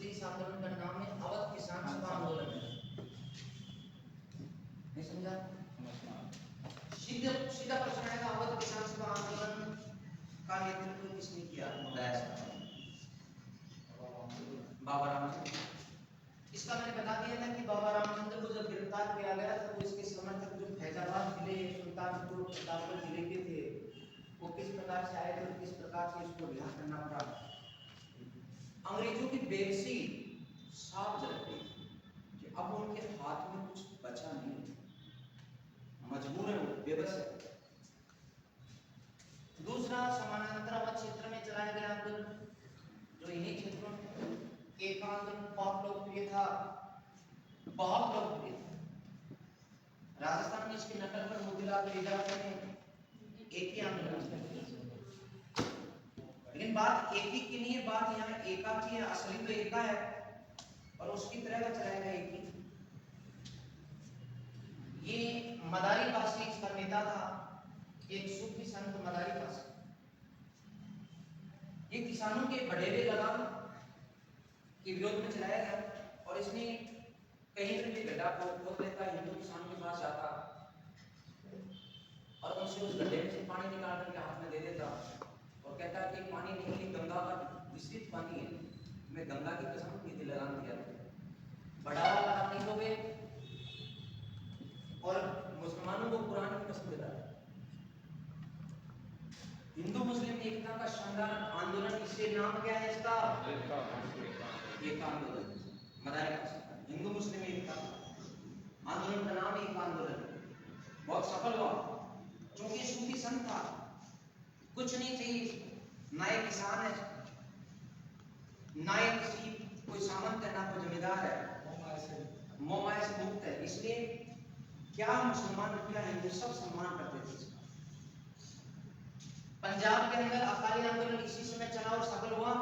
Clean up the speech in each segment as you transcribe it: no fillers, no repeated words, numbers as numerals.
इस आंदोलन का नाम है अवध किसान सभा आंदोलन है। नहीं समझा? सीधा सीधा प्रश्न आएगा, अवध किसान सभा आंदोलन का नेतृत्व किसने किया? बाबा रामचंद्र। इसका मैंने बता दिया था कि बाबा रामचंद्र को जब गिरफ्तार किया गया था तो इसके समर्थक जो फैजाबाद जिले सुल्तानपुर प्रतापगढ़ जिले के थे वो किस प्रकार से आए थे और किस प्रकार से इसको रिहा करना पड़ा। अंग्रेजों की बेबसी साफ जल गई कि अब उनके हाथ में कुछ बचा नहीं, मजबूर है वो, बेबस है। दूसरा, समानांतर अवध क्षेत्र में चलाया गया आंदोलन जो इन्हीं क्षेत्रों में एक आंदोलन बहुत लोकप्रिय था, बहुत लोकप्रिय था। राजस्थान में इसकी नकल पर मोतीलाल नेहरू ने एक ही आंदोलन किया, लेकिन बात एक ही की नहीं है, बात यहाँ एका की है। असली तो एका है और उसकी तरह का चलाएगा एक ही। ये मदारी पासी इसका नेता था, एक सूफी संत मदारी पासी। ये किसानों के बढ़ेरे लगाम के विरोध में चलाया गया और इसने कहीं पर भी गड्ढा खोद लेता, हिंदू किसानों के पास जाता और उनसे उस गड्ढे में से पानी निकाल करके हाथ में दे देता और कहता कि पानी नहीं, ये गंगा का दूषित पानी है, मैं गंगा की कसम की थी लगाम दिया था, बढ़ावा लगा नहीं दोगे। और मुसलमानों को कुरान की कसम देता है। हिंदू मुस्लिम एकता का शानदार आंदोलन, इससे नाम क्या है इसका? एक आंदोलन। मदारी पासी हिंदू मुस्लिम एकता आंदोलन का नाम एक आंदोलन, बहुत सफल हुआ क्योंकि सूफी संत था, कुछ नहीं चाहिए, ना एक किसान है, ना एक किसी कोई सामंत है, ना कोई जमींदार है, मोहमाया से मुक्त है। इसलिए क्या मुसलमान क्या हिंदू सब सम्मान करते थे इसका। पंजाब के अंदर अकाली आंदोलन इसी समय चला और सफल हुआ।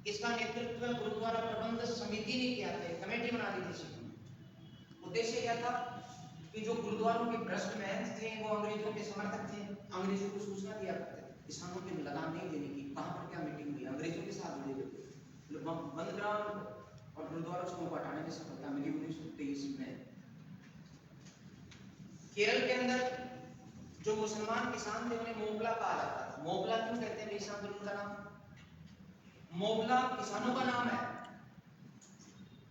इसका नेतृत्व गुरुद्वारा प्रबंध समिति ने किया था, कमेटी बना दी थी। उद्देश्य क्या था कि जो गुरुद्वारों के भ्रष्ट महंत थे वो अंग्रेजों के समर्थक थे, अंग्रेजों को सूचना दिया करते थे किसानों के लगाम नहीं देने की, कहां पर क्या मीटिंग हुई, अंग्रेजों के साथ जुड़े हुए थे। बंद ग्राम और गुरुद्वारों को हटाने में सफलता मिली 1923 में। केरल के अंदर जो मुसलमान किसान थे उन्हें मोबला कहा जाता था। मोबला क्यों कहते हैं इस आंदोलन का नाम? मोबला किसानों का नाम है।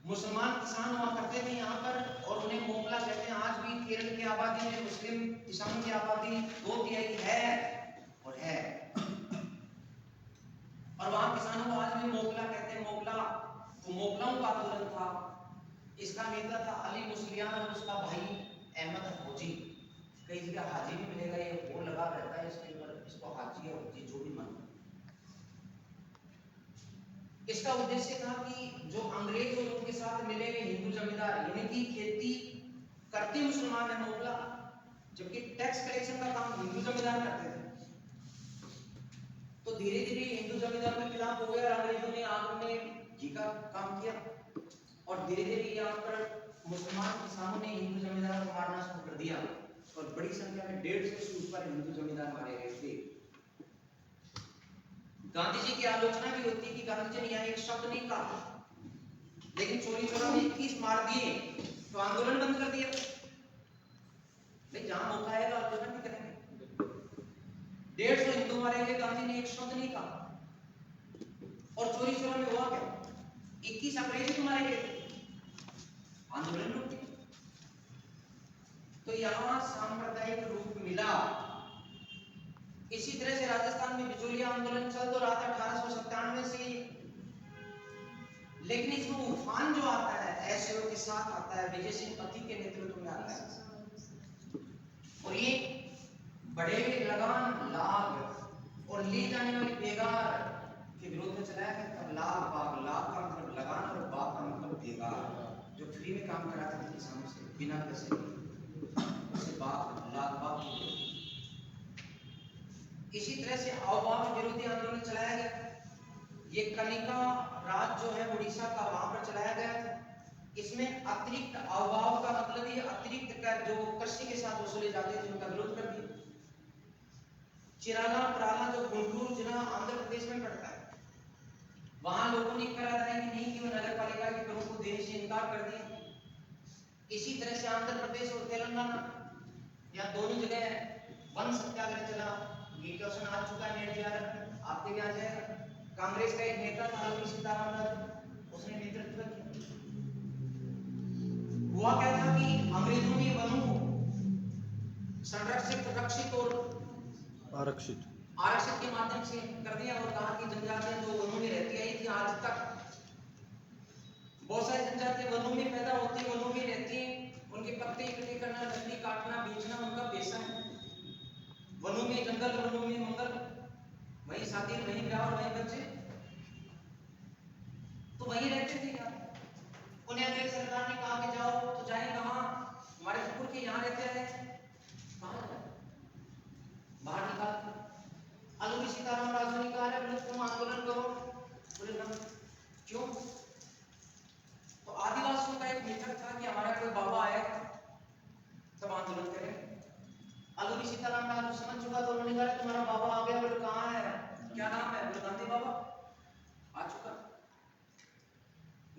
मुसलमान किसान हुआ करते थे यहाँ पर और उन्हें मोबला कहते हैं। आज भी केरल की आबादी में मुस्लिम किसानों की आबादी 2/3 है और है, और वहां किसानों को आज भी मोबला कहते हैं। मोबला तो मोबलाओं का आंदोलन था। इसका नेता था अली मुस्लियान और उसका भाई अहमद होजी। कई जगह हाजी भी मिलेगा, ये बोर्ड लगा रहता है इसके ऊपर, इसको हाजी या होजी जो भी मानो। इसका उद्देश्य था कि जो अंग्रेज और उनके साथ मिले हुए हिंदू जमींदार, यानी कि खेती करते मुसलमान है मोबला, जबकि टैक्स कलेक्शन का काम हिंदू जमींदार करते थे। तो धीरे धीरे हिंदू जमींदार के खिलाफ हो गया, अंग्रेजों ने आग में घी का काम किया और धीरे धीरे यहाँ पर मुसलमान किसानों ने हिंदू जमींदार को मारना शुरू कर दिया और बड़ी संख्या में 150 से ऊपर हिंदू जमींदार मारे गए थे। गांधी जी की आलोचना भी होती है कि गांधी जी ने यहाँ एक शब्द नहीं कहा, लेकिन चोरी चोरा में 21 मार दिए तो आंदोलन बंद कर दिया। नहीं, जहां मौका आएगा आंदोलन भी करेंगे। 150 हिंदू मारे गए, गांधी ने एक शब्द नहीं कहा। और चोरी चोरा में हुआ क्या? 21 अंग्रेजी मारे गए, आंदोलन रुक गया। तो यहां सांप्रदायिक रूप मिला। इसी तरह से राजस्थान में बिचौलिया आंदोलन चल तो रहा था 1897 से, लेकिन इसमें उफान जो आता है ऐसे के साथ आता है, विजय सिंह पति के नेतृत्व में आता है और ये बड़े लगान, लाभ और ले जाने वाली बेगार के विरोध में चलाया गया। तब लाभ बाग, लाभ का मतलब लगान और बाग का मतलब बेगार, जो फ्री में काम कराते थे किसानों से बिना पैसे उसे बाग, लाभ बाग। इसी तरह से अववाद विरोधी आंदोलन चलाया गया। ये कनिका राज जो है उड़ीसा का, वहां पर चलाया गया था। इसमें अतिरिक्त अववाद का मतलब ये अतिरिक्त कर जो कृषि के साथ वसूले जाते थे उनका विरोध कर दिया। चिराला प्राला जो गुंटूर जिला आंध्र प्रदेश में पड़ता है, वहां लोगों ने करा था स्वीकार कर दिया। इसी तरह से आंध्र प्रदेश और तेलंगाना, या दोनों जगह वन सत्याग्रह चला। ये क्वेश्चन आ चुका है नेट में, आपके भी आ जाएगा। कांग्रेस का एक नेता था अलूरी सीताराम राजू, उसने नेतृत्व किया। हुआ क्या था कि अंग्रेजों ने वनों को संरक्षित, रक्षित और आरक्षित के माध्यम से कर दिया और कहा कि जनजातियां जो वनों में रहती आई थी, आज तक बहुत सारी जनजातियां वनों में पैदा होती, वनों में रहती हैं, उनके पत्ते इकट्ठे करना, लकड़ी काटना, बेचना उनका पेशा है। वनों में जंगल, वनों में मंगल, वही शादी, वही ब्याह और वही बच्चे, तो वही रहते थे यार। उन्हें अंग्रेज सरकार ने कहा कि जाओ, तो जाए कहाँ? हमारे पुर के यहाँ रहते हैं, कहाँ जाए? बाहर निकाल। अलूरी सीताराम राजू ने कहा है तुम आंदोलन करो। बोले ना, क्यों? तो आदिवासियों का एक मित्र था कि हमारा कोई बाबा आएगा तब आंदोलन करें। अलूरी सीताराम राजू समझ चुका, तो उन्होंने कहा तुम्हारा बाबा आ गया। बोले कहाँ है? क्या नाम है? बोले गांधी बाबा आ चुका।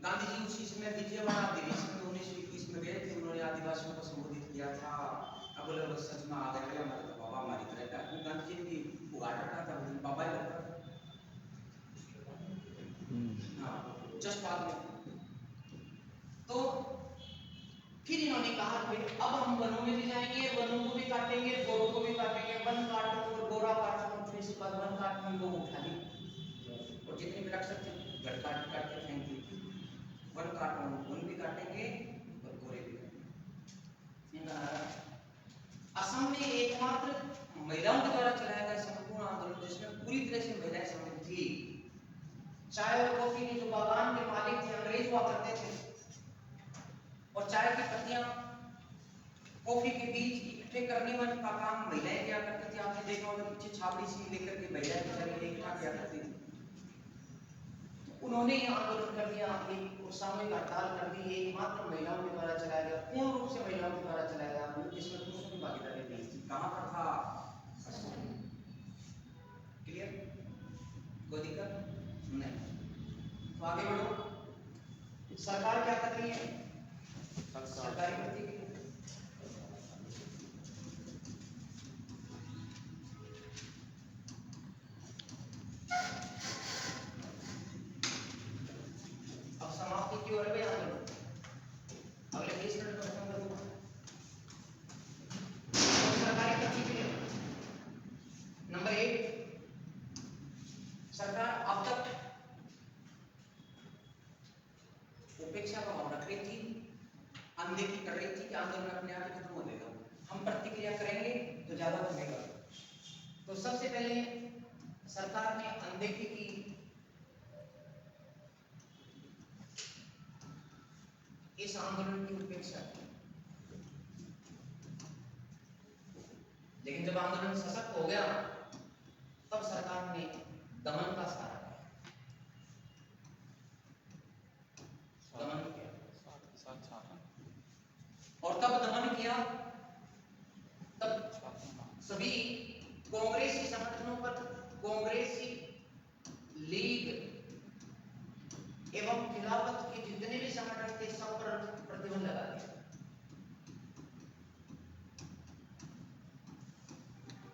गांधी जी उसी समय विजयवाड़ा अधिवेशन में 1921 में गए थे, उन्होंने आदिवासियों को संबोधित किया था। अब बोले बस सच में आ गए हमारे तो बाबा हमारी तरह का। गांधी जी ने उगाड़ रखा था, बाबा ही लगता था। हाँ, जस्ट बाद में। तो फिर इन्होंने कहा कि अब हम वनों में भी जाएंगे, वनों को भी काटेंगे, गोरों को भी काटेंगे। वन काटो और गोरा काटो, फिर इसके बाद वन काटने को उठा ली और जितने भी रख सकते गढ़ काट काट के फेंक दी। वन काटो, वन भी काटेंगे और गोरे भी काटेंगे। असम में एकमात्र महिलाओं के द्वारा चलाया गया संपूर्ण आंदोलन जिसमें पूरी तरह से महिलाएं शामिल थी। चाय और कॉफी के जो बागान के मालिक थे अंग्रेज हुआ करते थे, और चाय की पत्तियां, कॉफी के बीज इकट्ठे करने वाले का काम महिलाएं किया करती थी। आपने देखा होगा पीछे छाबड़ी सी लेकर के महिलाएं बेचारी इकट्ठा किया करती थी। उन्होंने ये आंदोलन कर दिया, एक सामूहिक हड़ताल कर दी। एकमात्र महिलाओं के द्वारा चलाया गया, पूर्ण रूप से महिलाओं के द्वारा चलाया गया आंदोलन, जिसमें पुरुषों की भागीदारी नहीं थी। कहां पर था? क्लियर? कोई दिक्कत नहीं? तो आगे बढ़ो। सरकार क्या कर रही है? सरकारी भर्ती की अब समाप्ति की ओर बढ़ आगे अगले 20 मिनट में खत्म कर दूंगा। सरकारी भर्ती के लिए नंबर 1, सरकार अब तक उपेक्षा का भाव रख रही थी, अनदेखी कर रही थी कि आंदोलन अपने आप ही खत्म हो जाएगा, हम प्रतिक्रिया करेंगे तो ज्यादा बनेगा। तो सबसे पहले सरकार ने अनदेखी की, इस आंदोलन की उपेक्षा की। लेकिन जब आंदोलन सशक्त हो गया तब सरकार ने दमन का सहारा लिया। दमन किया, और तब दमन किया तब सभी कांग्रेसी संगठनों पर, कांग्रेसी लीग एवं खिलाफत के जितने भी संगठन थे सब पर प्रतिबंध लगा दिया।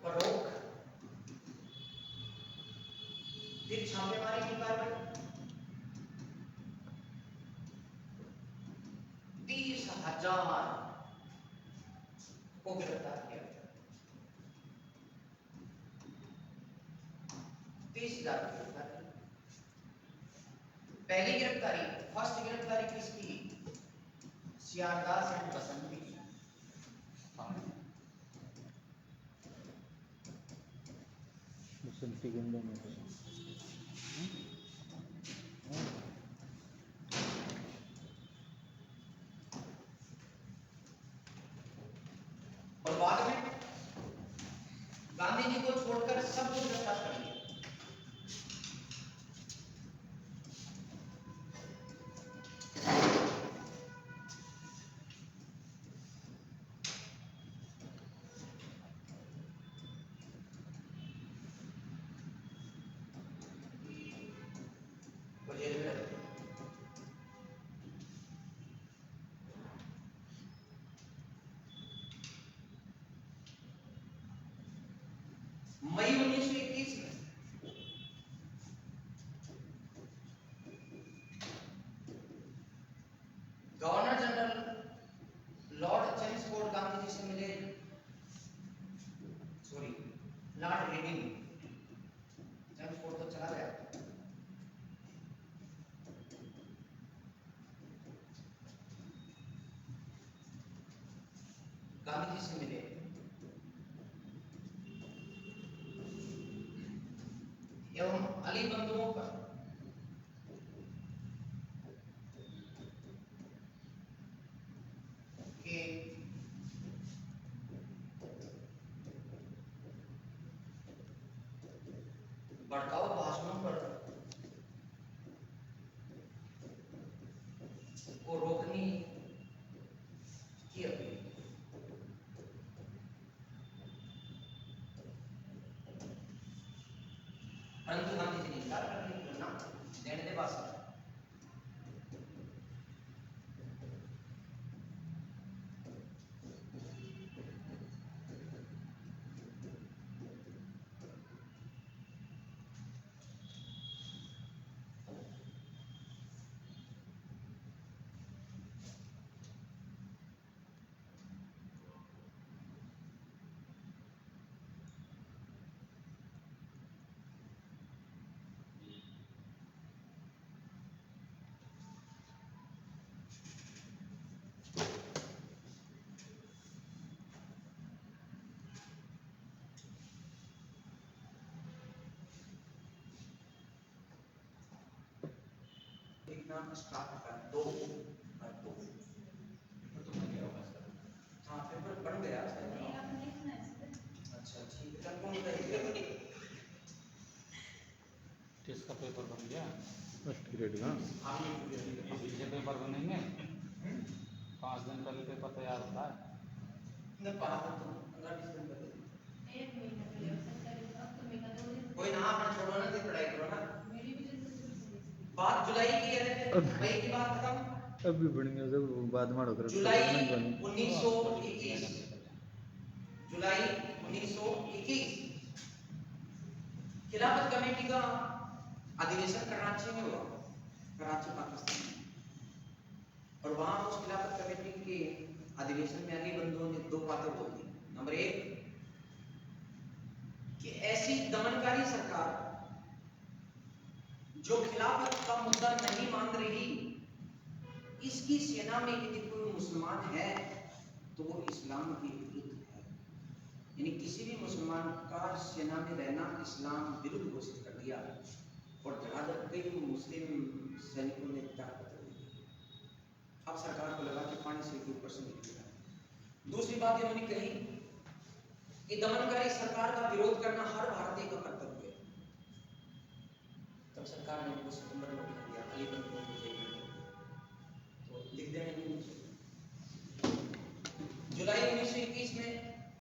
और रोक, फिर छापेमारी की कार्रवाई, 30,000 को गिरफ्तार किया गया। 30,000 की गिरफ्तारी। पहली गिरफ्तारी, फर्स्ट गिरफ्तारी किसकी? सियारदास एंड बसंती की। बसंती गंगा में और बाद में गांधी जी को छोड़कर सबको गिरफ्तार कर लिया। 1921 में governor general Lord Chelmsford Gandhi ji से मिले, सॉरी लॉर्ड रेडिंग, चेम्सफोर्ड तो चला गया। गांधी जी से मिले एवं अली बंधुओं पर के भड़काऊ भाषणों पर को रोकने की अपील। परंतु गांधी जी ने इनकार कर दिया, ना देने दे भाषण। लिखना स्टार्ट कर दो, हाँ पेपर बन गया। अच्छा ठीक है, कौन करेगा? किसका पेपर बन गया? फर्स्ट ग्रेड का। अभी से पेपर बनेंगे, 5 दिन पहले पेपर तैयार होता है। न 15-20 दिन पहले कोई ना, अपना छोड़ो ना, तो पढ़ाई करो ना। बात जुलाई की है, मई की बात खत्म। अभी बन गया सब बाद में कर जुलाई 1921, जुलाई 1921 खिलाफत कमेटी का अधिवेशन कराची में हुआ, कराची पाकिस्तान में। और वहां उस खिलाफत कमेटी के अधिवेशन में अली बंधुओं ने 2 बातें बोली। नंबर 1 कि ऐसी दमनकारी सरकार जो खिलाफत का मुद्दा नहीं मान रही, इसकी सेना में यदि कोई मुसलमान है तो वो इस्लाम के विरुद्ध है। यानी किसी भी मुसलमान का सेना में रहना इस्लाम विरुद्ध घोषित कर दिया और धड़ाधड़ कई मुस्लिम सैनिकों ने त्याग पत्र दिए। अब सरकार को लगा कि पानी से के ऊपर से निकलेगा। दूसरी बात इन्होंने कही कि दमनकारी सरकार का विरोध करना हर भारतीय का कर्तव्य है। तब सरकार ने 2 सितंबर को लिख दिया अली बंधुओं को जेल में, तो लिख देने जुलाई 1921 में